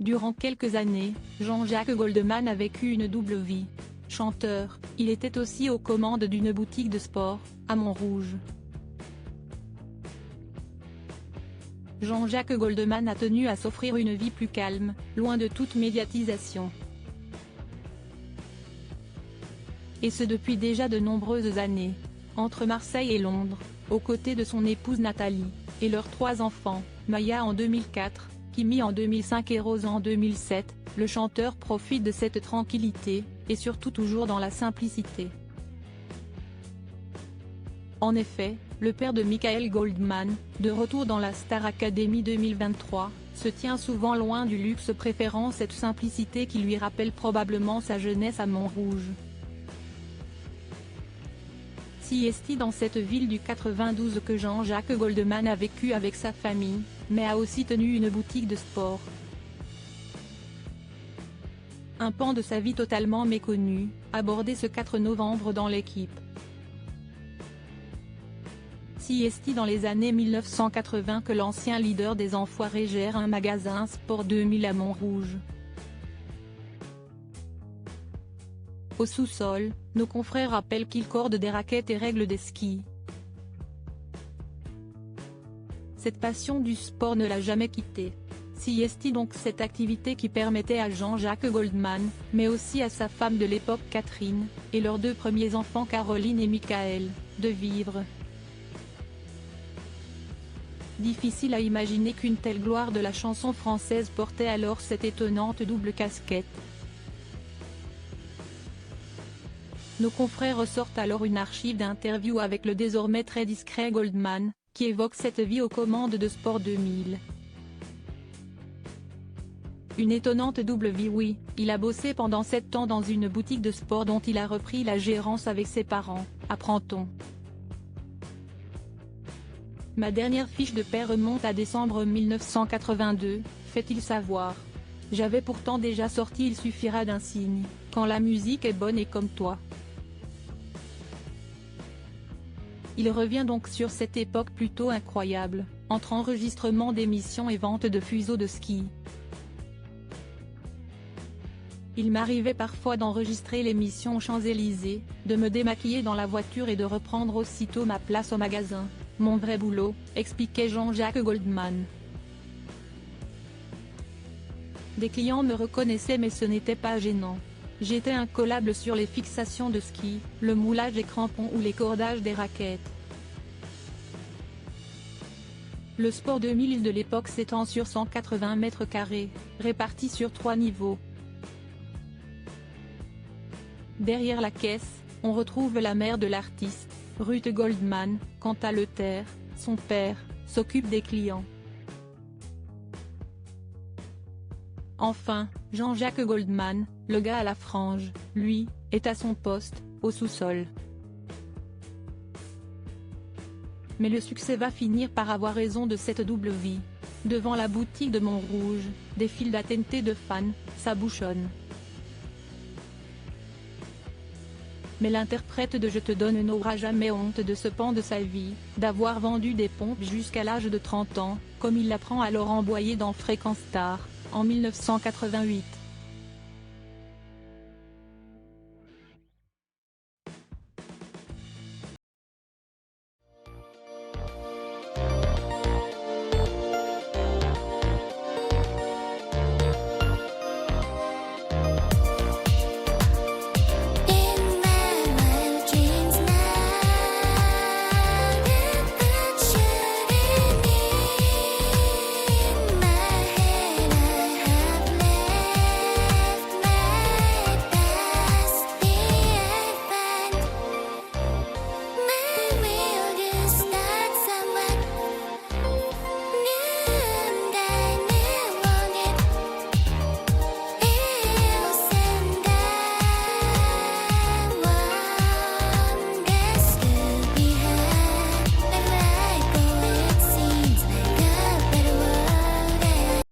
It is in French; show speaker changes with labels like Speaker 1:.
Speaker 1: Durant quelques années, Jean-Jacques Goldman a vécu une double vie. Chanteur, il était aussi aux commandes d'une boutique de sport, à Montrouge. Jean-Jacques Goldman a tenu à s'offrir une vie plus calme, loin de toute médiatisation. Et ce depuis déjà de nombreuses années. Entre Marseille et Londres, aux côtés de son épouse Nathalie, et leurs 3 enfants, Maya en 2004, Kimi en 2005 et Rose en 2007, le chanteur profite de cette tranquillité, et surtout toujours dans la simplicité. En effet, le père de Michael Goldman, de retour dans la Star Academy 2023, se tient souvent loin du luxe, préférant cette simplicité qui lui rappelle probablement sa jeunesse à Montrouge. Si est dans cette ville du 92 que Jean-Jacques Goldman a vécu avec sa famille, mais a aussi tenu une boutique de sport. Un pan de sa vie totalement méconnu, abordé ce 4 novembre dans l'équipe. Si est dans les années 1980 que l'ancien leader des Enfoirés gère un magasin Sport 2000 à Montrouge. Au sous-sol, nos confrères rappellent qu'il corde des raquettes et règle des skis. Cette passion du sport ne l'a jamais quitté. Si est donc cette activité qui permettait à Jean-Jacques Goldman, mais aussi à sa femme de l'époque Catherine, et leurs 2 premiers enfants Caroline et Michael, de vivre. Difficile à imaginer qu'une telle gloire de la chanson française portait alors cette étonnante double casquette. Nos confrères ressortent alors une archive d'interviews avec le désormais très discret Goldman, qui évoque cette vie aux commandes de Sport 2000. Une étonnante double vie, oui, il a bossé pendant 7 ans dans une boutique de sport dont il a repris la gérance avec ses parents, apprend-on. Ma dernière fiche de paie remonte à décembre 1982, fait-il savoir. J'avais pourtant déjà sorti Il suffira d'un signe, Quand la musique est bonne et Comme toi. Il revient donc sur cette époque plutôt incroyable, entre enregistrement d'émissions et vente de fuseaux de ski. Il m'arrivait parfois d'enregistrer l'émission aux Champs-Élysées, de me démaquiller dans la voiture et de reprendre aussitôt ma place au magasin. Mon vrai boulot, expliquait Jean-Jacques Goldman. Des clients me reconnaissaient mais ce n'était pas gênant. J'étais incollable sur les fixations de ski, le moulage des crampons ou les cordages des raquettes. Le Sport 2000 de l'époque s'étend sur 180 mètres carrés, répartis sur 3 niveaux. Derrière la caisse, on retrouve la mère de l'artiste, Ruth Goldman, quant à Luther, son père, s'occupe des clients. Enfin, Jean-Jacques Goldman, le gars à la frange, lui, est à son poste, au sous-sol. Mais le succès va finir par avoir raison de cette double vie. Devant la boutique de Montrouge, des files d'attente de fans, ça bouchonne. Mais l'interprète de Je te donne n'aura jamais honte de ce pan de sa vie, d'avoir vendu des pompes jusqu'à l'âge de 30 ans, comme il l'apprend alors en Boyer dans Fréquence Star, en 1988.